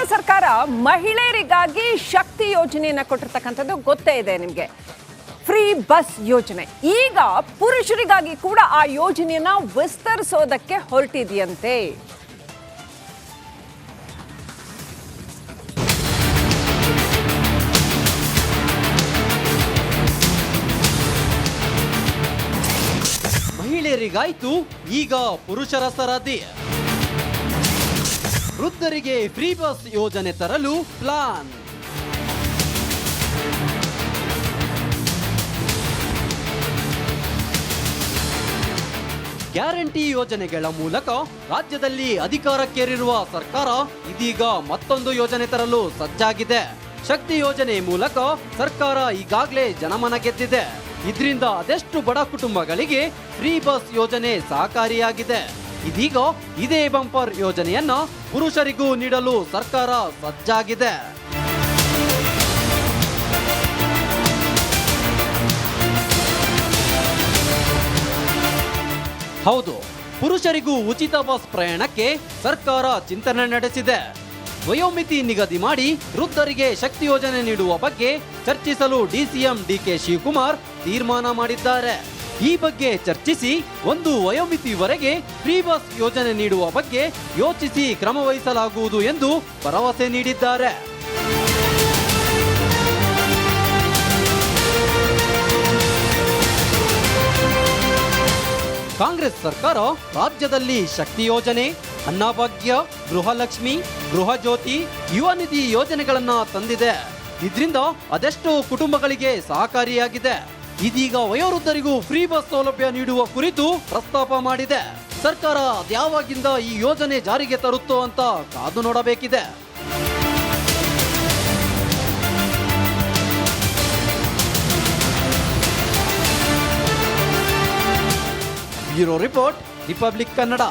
ಕಾಂಗ್ರೆಸ್ ಸರ್ಕಾರ ಮಹಿಳೆಯರಿಗಾಗಿ ಶಕ್ತಿ ಯೋಜನೆಯನ್ನು ಕೊಟ್ಟಿರ್ತಕ್ಕಂಥದ್ದು ಗೊತ್ತೇ ಇದೆ ನಿಮಗೆ. ಫ್ರೀ ಬಸ್ ಯೋಜನೆ ಈಗ ಪುರುಷರಿಗಾಗಿ ಕೂಡ ಆ ಯೋಜನೆಯನ್ನ ವಿಸ್ತರಿಸೋದಕ್ಕೆ ಹೊರಟಿದೆಯಂತೆ. ಮಹಿಳೆಯರಿಗಾಯ್ತು ಈಗ ಪುರುಷರ ಸರದಿ. ವೃದ್ಧರಿಗೆ ಫ್ರೀ ಬಸ್ ಯೋಜನೆ ತರಲು ಪ್ಲಾನ್. ಗ್ಯಾರಂಟಿ ಯೋಜನೆಗಳ ಮೂಲಕ ರಾಜ್ಯದಲ್ಲಿ ಅಧಿಕಾರಕ್ಕೇರಿರುವ ಸರ್ಕಾರ ಇದೀಗ ಮತ್ತೊಂದು ಯೋಜನೆ ತರಲು ಸಜ್ಜಾಗಿದೆ. ಶಕ್ತಿ ಯೋಜನೆ ಮೂಲಕ ಸರ್ಕಾರ ಈಗಾಗಲೇ ಜನಮನ ಗೆದ್ದಿದೆ. ಇದರಿಂದ ಅದೆಷ್ಟು ಬಡ ಕುಟುಂಬಗಳಿಗೆ ಫ್ರೀ ಬಸ್ ಯೋಜನೆ ಸಹಕಾರಿಯಾಗಿದೆ. ಇದೀಗ ಇದೇ ಬಂಪರ್ ಯೋಜನೆಯನ್ನ ಪುರುಷರಿಗೂ ನೀಡಲು ಸರ್ಕಾರ ಸಜ್ಜಾಗಿದೆ. ಹೌದು, ಪುರುಷರಿಗೂ ಉಚಿತ ಬಸ್ ಪ್ರಯಾಣಕ್ಕೆ ಸರ್ಕಾರ ಚಿಂತನೆ ನಡೆಸಿದೆ. ವಯೋಮಿತಿ ನಿಗದಿ ಮಾಡಿ ವೃದ್ಧರಿಗೆ ಶಕ್ತಿ ಯೋಜನೆ ನೀಡುವ ಬಗ್ಗೆ ಚರ್ಚಿಸಲು ಡಿಸಿಎಂ ಡಿಕೆ ಶಿವಕುಮಾರ್ ತೀರ್ಮಾನ ಮಾಡಿದ್ದಾರೆ. ಈ ಬಗ್ಗೆ ಚರ್ಚಿಸಿ ಒಂದು ವಯೋಮಿತಿವರೆಗೆ ಫ್ರೀ ಬಸ್ ಯೋಜನೆ ನೀಡುವ ಬಗ್ಗೆ ಯೋಚಿಸಿ ಕ್ರಮ ವಹಿಸಲಾಗುವುದು ಎಂದು ಭರವಸೆ ನೀಡಿದ್ದಾರೆ. ಕಾಂಗ್ರೆಸ್ ಸರ್ಕಾರ ರಾಜ್ಯದಲ್ಲಿ ಶಕ್ತಿ ಯೋಜನೆ, ಅನ್ನಭಾಗ್ಯ, ಗೃಹಲಕ್ಷ್ಮಿ, ಗೃಹ ಜ್ಯೋತಿ, ಯುವ ನಿಧಿ ಯೋಜನೆಗಳನ್ನ ತಂದಿದೆ. ಇದರಿಂದ ಅದೆಷ್ಟೋ ಕುಟುಂಬಗಳಿಗೆ ಸಹಕಾರಿಯಾಗಿದೆ. ಇದೀಗ ವಯೋವೃದ್ಧರಿಗೂ ಫ್ರೀ ಬಸ್ ಸೌಲಭ್ಯ ನೀಡುವ ಕುರಿತು ಪ್ರಸ್ತಾಪ ಮಾಡಿದೆ. ಸರ್ಕಾರ ಅದ್ಯಾವಾಗಿಂದ ಈ ಯೋಜನೆ ಜಾರಿಗೆ ತರುತ್ತೋ ಅಂತ ಕಾದು ನೋಡಬೇಕಿದೆ. Bureau report, Republic Kannada.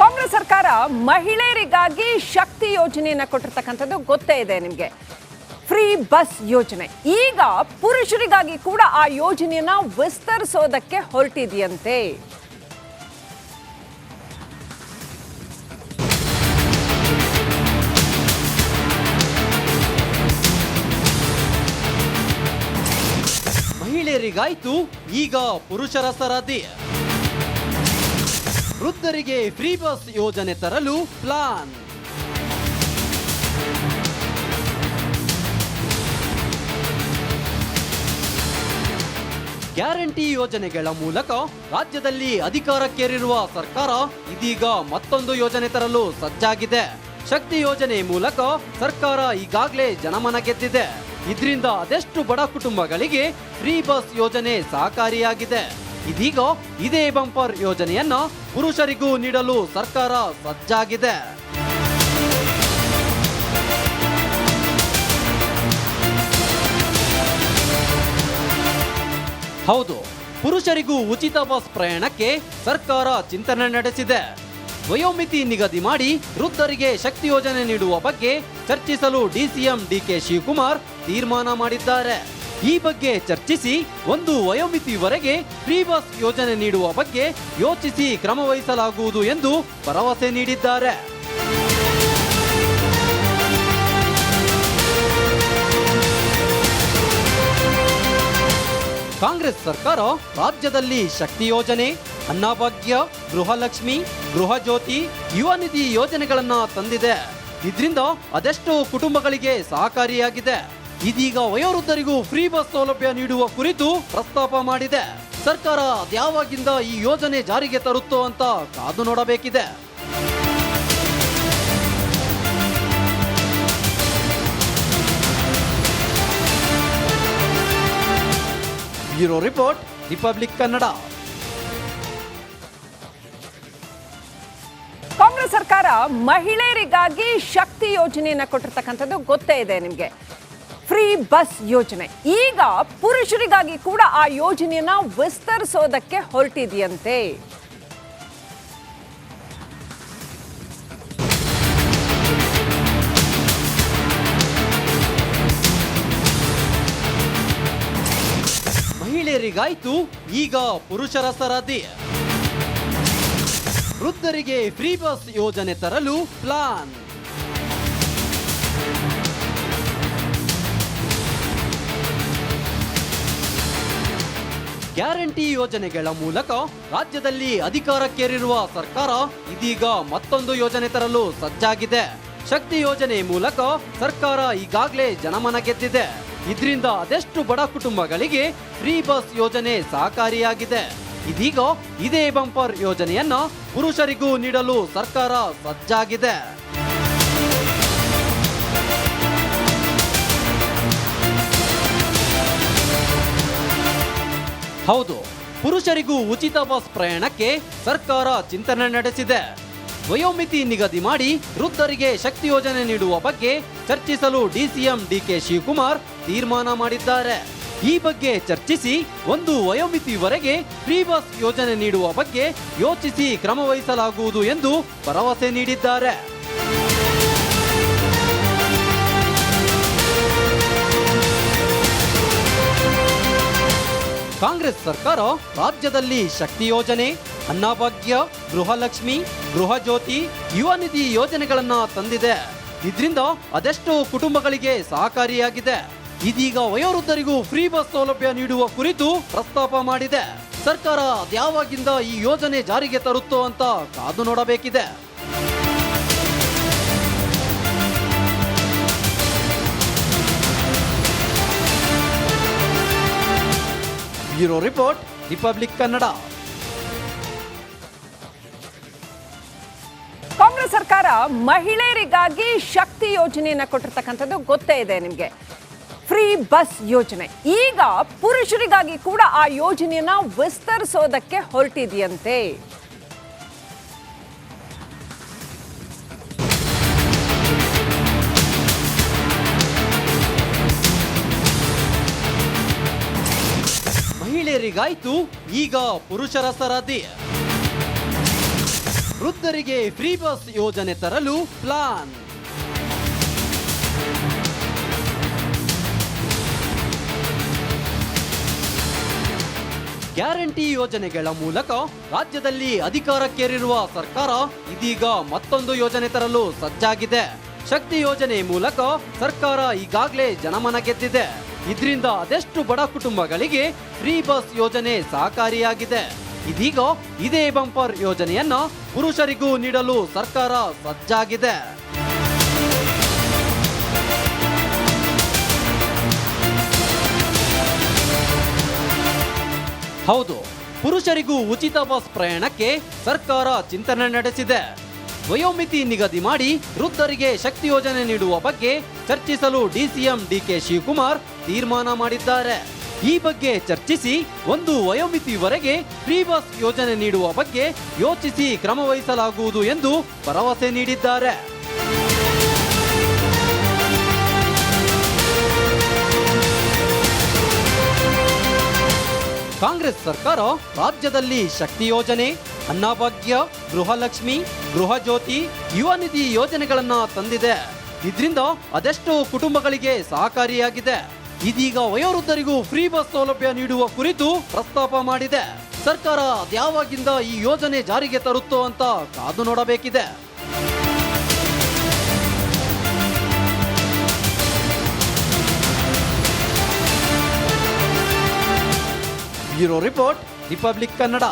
Congress ಸರ್ಕಾರ ಮಹಿಳೆಯರಿಗಾಗಿ ಶಕ್ತಿ ಯೋಜನೆಯನ್ನು ಕೊಟ್ಟಿರ್ತಕ್ಕಂಥದ್ದು ಗೊತ್ತೇ ಇದೆ ನಿಮಗೆ. ಫ್ರೀ ಬಸ್ ಯೋಜನೆ ಈಗ ಪುರುಷರಿಗಾಗಿ ಕೂಡ ಆ ಯೋಜನೆಯನ್ನ ವಿಸ್ತರಿಸೋದಕ್ಕೆ ಹೊರಟಿದೆಯಂತೆ. ಮಹಿಳೆಯರಿಗಾಯ್ತು ಈಗ ಪುರುಷರ ಸರದಿ. ವೃದ್ಧರಿಗೆ ಫ್ರೀ ಬಸ್ ಯೋಜನೆ ತರಲು ಪ್ಲಾನ್. ಗ್ಯಾರಂಟಿ ಯೋಜನೆಗಳ ಮೂಲಕ ರಾಜ್ಯದಲ್ಲಿ ಅಧಿಕಾರಕ್ಕೇರಿರುವ ಸರ್ಕಾರ ಇದೀಗ ಮತ್ತೊಂದು ಯೋಜನೆ ತರಲು ಸಜ್ಜಾಗಿದೆ. ಶಕ್ತಿ ಯೋಜನೆ ಮೂಲಕ ಸರ್ಕಾರ ಈಗಾಗಲೇ ಜನಮನ ಗೆದ್ದಿದೆ. ಇದರಿಂದ ಅದೆಷ್ಟು ಬಡ ಕುಟುಂಬಗಳಿಗೆ ಫ್ರೀ ಬಸ್ ಯೋಜನೆ ಸಹಕಾರಿಯಾಗಿದೆ. ಇದೀಗ ಇದೇ ಬಂಪರ್ ಯೋಜನೆಯನ್ನ ಪುರುಷರಿಗೂ ನೀಡಲು ಸರ್ಕಾರ ಸಜ್ಜಾಗಿದೆ. ಹೌದು, ಪುರುಷರಿಗೂ ಉಚಿತ ಬಸ್ ಪ್ರಯಾಣಕ್ಕೆ ಸರ್ಕಾರ ಚಿಂತನೆ ನಡೆಸಿದೆ. ವಯೋಮಿತಿ ನಿಗದಿ ಮಾಡಿ ವೃದ್ಧರಿಗೆ ಶಕ್ತಿ ಯೋಜನೆ ನೀಡುವ ಬಗ್ಗೆ ಚರ್ಚಿಸಲು ಡಿಸಿಎಂ ಡಿಕೆ ಶಿವಕುಮಾರ್ ತೀರ್ಮಾನ ಮಾಡಿದ್ದಾರೆ. ಈ ಬಗ್ಗೆ ಚರ್ಚಿಸಿ ಒಂದು ವಯೋಮಿತಿವರೆಗೆ ಫ್ರೀ ಬಸ್ ಯೋಜನೆ ನೀಡುವ ಬಗ್ಗೆ ಯೋಚಿಸಿ ಕ್ರಮ ವಹಿಸಲಾಗುವುದು ಎಂದು ಭರವಸೆ ನೀಡಿದ್ದಾರೆ. ಕಾಂಗ್ರೆಸ್ ಸರ್ಕಾರ ರಾಜ್ಯದಲ್ಲಿ ಶಕ್ತಿ ಯೋಜನೆ, ಅನ್ನಭಾಗ್ಯ, ಗೃಹಲಕ್ಷ್ಮಿ, ಗೃಹ ಜ್ಯೋತಿ, ಯುವ ನಿಧಿ ಯೋಜನೆಗಳನ್ನ ತಂದಿದೆ. ಇದರಿಂದ ಅದೆಷ್ಟೋ ಕುಟುಂಬಗಳಿಗೆ ಸಹಕಾರಿಯಾಗಿದೆ. ಇದೀಗ ವಯೋವೃದ್ಧರಿಗೂ ಫ್ರೀ ಬಸ್ ಸೌಲಭ್ಯ ನೀಡುವ ಕುರಿತು ಪ್ರಸ್ತಾಪ ಮಾಡಿದೆ. ಸರ್ಕಾರ ಅದ್ಯಾವಾಗಿಂದ ಈ ಯೋಜನೆ ಜಾರಿಗೆ ತರುತ್ತೋ ಅಂತ ಕಾದು ನೋಡಬೇಕಿದೆ. Bureau report, Republic Kannada. Congress ಸರ್ಕಾರ ಮಹಿಳೆಯರಿಗಾಗಿ ಶಕ್ತಿ ಯೋಜನೆಯನ್ನು ಕೊಟ್ಟಿರ್ತಕ್ಕಂಥದ್ದು ಗೊತ್ತೇ ಇದೆ ನಿಮಗೆ. ಫ್ರೀ ಬಸ್ ಯೋಜನೆ ಈಗ ಪುರುಷರಿಗಾಗಿ ಕೂಡ ಆ ಯೋಜನೆಯನ್ನ ವಿಸ್ತರಿಸೋದಕ್ಕೆ ಹೊರಟಿದೆಯಂತೆ. ಮಹಿಳೆಯರಿಗಾಯ್ತು ಈಗ ಪುರುಷರ ಸರದಿ. ವೃದ್ಧರಿಗೆ ಫ್ರೀ ಬಸ್ ಯೋಜನೆ ತರಲು ಪ್ಲಾನ್. ಗ್ಯಾರಂಟಿ ಯೋಜನೆಗಳ ಮೂಲಕ ರಾಜ್ಯದಲ್ಲಿ ಅಧಿಕಾರಕ್ಕೇರಿರುವ ಸರ್ಕಾರ ಇದೀಗ ಮತ್ತೊಂದು ಯೋಜನೆ ತರಲು ಸಜ್ಜಾಗಿದೆ. ಶಕ್ತಿ ಯೋಜನೆ ಮೂಲಕ ಸರ್ಕಾರ ಈಗಾಗಲೇ ಜನಮನ ಗೆದ್ದಿದೆ. ಇದರಿಂದ ಅದೆಷ್ಟು ಬಡ ಕುಟುಂಬಗಳಿಗೆ ಫ್ರೀ ಬಸ್ ಯೋಜನೆ ಸಹಕಾರಿಯಾಗಿದೆ. ಇದೀಗ ಇದೇ ಬಂಪರ್ ಯೋಜನೆಯನ್ನ ಪುರುಷರಿಗೂ ನೀಡಲು ಸರ್ಕಾರ ಸಜ್ಜಾಗಿದೆ. ಹೌದು, ಪುರುಷರಿಗೂ ಉಚಿತ ಬಸ್ ಪ್ರಯಾಣಕ್ಕೆ ಸರ್ಕಾರ ಚಿಂತನೆ ನಡೆಸಿದೆ. ವಯೋಮಿತಿ ನಿಗದಿ ಮಾಡಿ ವೃದ್ಧರಿಗೆ ಶಕ್ತಿ ಯೋಜನೆ ನೀಡುವ ಬಗ್ಗೆ ಚರ್ಚಿಸಲು ಡಿಸಿಎಂ ಡಿಕೆ ಶಿವಕುಮಾರ್ ತೀರ್ಮಾನ ಮಾಡಿದ್ದಾರೆ. ಈ ಬಗ್ಗೆ ಚರ್ಚಿಸಿ ಒಂದು ವಯೋಮಿತಿವರೆಗೆ ಫ್ರೀ ಬಸ್ ಯೋಜನೆ ನೀಡುವ ಬಗ್ಗೆ ಯೋಚಿಸಿ ಕ್ರಮ ವಹಿಸಲಾಗುವುದು ಎಂದು ಭರವಸೆ ನೀಡಿದ್ದಾರೆ. ಕಾಂಗ್ರೆಸ್ ಸರ್ಕಾರ ರಾಜ್ಯದಲ್ಲಿ ಶಕ್ತಿ ಯೋಜನೆ, ಅನ್ನಭಾಗ್ಯ, ಗೃಹಲಕ್ಷ್ಮಿ, ಗೃಹ ಜ್ಯೋತಿ, ಯುವ ನಿಧಿ ಯೋಜನೆಗಳನ್ನ ತಂದಿದೆ. ಇದರಿಂದ ಅದೆಷ್ಟೋ ಕುಟುಂಬಗಳಿಗೆ ಸಹಕಾರಿಯಾಗಿದೆ. ಇದೀಗ ವಯೋವೃದ್ಧರಿಗೂ ಫ್ರೀ ಬಸ್ ಸೌಲಭ್ಯ ನೀಡುವ ಕುರಿತು ಪ್ರಸ್ತಾಪ ಮಾಡಿದೆ. ಸರ್ಕಾರ ಅದ್ಯಾವಾಗಿಂದ ಈ ಯೋಜನೆ ಜಾರಿಗೆ ತರುತ್ತೋ ಅಂತ ಕಾದು ನೋಡಬೇಕಿದೆ. Bureau report, Republic Kannada. Congress ಸರ್ಕಾರ ಮಹಿಳೆಯರಿಗಾಗಿ ಶಕ್ತಿ ಯೋಜನೆಯನ್ನ ಕೊಟ್ಟಿರ್ತಕ್ಕಂಥದ್ದು ಗೊತ್ತೇ ಇದೆ ನಿಮಗೆ. ಫ್ರೀ ಬಸ್ ಯೋಜನೆ ಈಗ ಪುರುಷರಿಗಾಗಿ ಕೂಡ ಆ ಯೋಜನೆಯನ್ನ ವಿಸ್ತರಿಸೋದಕ್ಕೆ ಹೊರಟಿದೆಯಂತೆ. ಮಹಿಳೆಯರಿಗಾಯ್ತು, ಈಗ ಪುರುಷರ ಸರದಿ. ವೃದ್ಧರಿಗೆ ಫ್ರೀ ಬಸ್ ಯೋಜನೆ ತರಲು ಪ್ಲಾನ್. ಗ್ಯಾರಂಟಿ ಯೋಜನೆಗಳ ಮೂಲಕ ರಾಜ್ಯದಲ್ಲಿ ಅಧಿಕಾರಕ್ಕೇರಿರುವ ಸರ್ಕಾರ ಇದೀಗ ಮತ್ತೊಂದು ಯೋಜನೆ ತರಲು ಸಜ್ಜಾಗಿದೆ. ಶಕ್ತಿ ಯೋಜನೆ ಮೂಲಕ ಸರ್ಕಾರ ಈಗಾಗಲೇ ಜನಮನ ಗೆದ್ದಿದೆ. ಇದರಿಂದ ಅದೆಷ್ಟು ಬಡ ಕುಟುಂಬಗಳಿಗೆ ಫ್ರೀ ಬಸ್ ಯೋಜನೆ ಸಹಕಾರಿಯಾಗಿದೆ. ಇದೀಗ ಇದೇ ಬಂಪರ್ ಯೋಜನೆಯನ್ನ ಪುರುಷರಿಗೂ ನೀಡಲು ಸರ್ಕಾರ ಸಜ್ಜಾಗಿದೆ. ಹೌದು, ಪುರುಷರಿಗೂ ಉಚಿತ ಬಸ್ ಪ್ರಯಾಣಕ್ಕೆ ಸರ್ಕಾರ ಚಿಂತನೆ ನಡೆಸಿದೆ. ವಯೋಮಿತಿ ನಿಗದಿ ಮಾಡಿ ವೃದ್ಧರಿಗೆ ಶಕ್ತಿ ಯೋಜನೆ ನೀಡುವ ಬಗ್ಗೆ ಚರ್ಚಿಸಲು ಡಿಸಿಎಂ ಡಿಕೆ ಶಿವಕುಮಾರ್ ತೀರ್ಮಾನ ಮಾಡಿದ್ದಾರೆ. ಈ ಬಗ್ಗೆ ಚರ್ಚಿಸಿ ಒಂದು ವಯೋಮಿತಿವರೆಗೆ ಫ್ರೀ ಬಸ್ ಯೋಜನೆ ನೀಡುವ ಬಗ್ಗೆ ಯೋಚಿಸಿ ಕ್ರಮ ವಹಿಸಲಾಗುವುದು ಎಂದು ಭರವಸೆ ನೀಡಿದ್ದಾರೆ. ಕಾಂಗ್ರೆಸ್ ಸರ್ಕಾರ ರಾಜ್ಯದಲ್ಲಿ ಶಕ್ತಿ ಯೋಜನೆ, ಅನ್ನಭಾಗ್ಯ, ಗೃಹಲಕ್ಷ್ಮಿ, ಗೃಹ ಜ್ಯೋತಿ, ಯುವ ನಿಧಿ ಯೋಜನೆಗಳನ್ನ ತಂದಿದೆ. ಇದರಿಂದ ಅದೆಷ್ಟೋ ಕುಟುಂಬಗಳಿಗೆ ಸಹಕಾರಿಯಾಗಿದೆ. ಇದೀಗ ವಯೋವೃದ್ಧರಿಗೂ ಫ್ರೀ ಬಸ್ ಸೌಲಭ್ಯ ನೀಡುವ ಕುರಿತು ಪ್ರಸ್ತಾಪ ಮಾಡಿದೆ. ಸರ್ಕಾರ ಅದ್ಯಾವಾಗಿಂದ ಈ ಯೋಜನೆ ಜಾರಿಗೆ ತರುತ್ತೋ ಅಂತ ಕಾದು ನೋಡಬೇಕಿದೆ. Bureau report, Republic Kannada.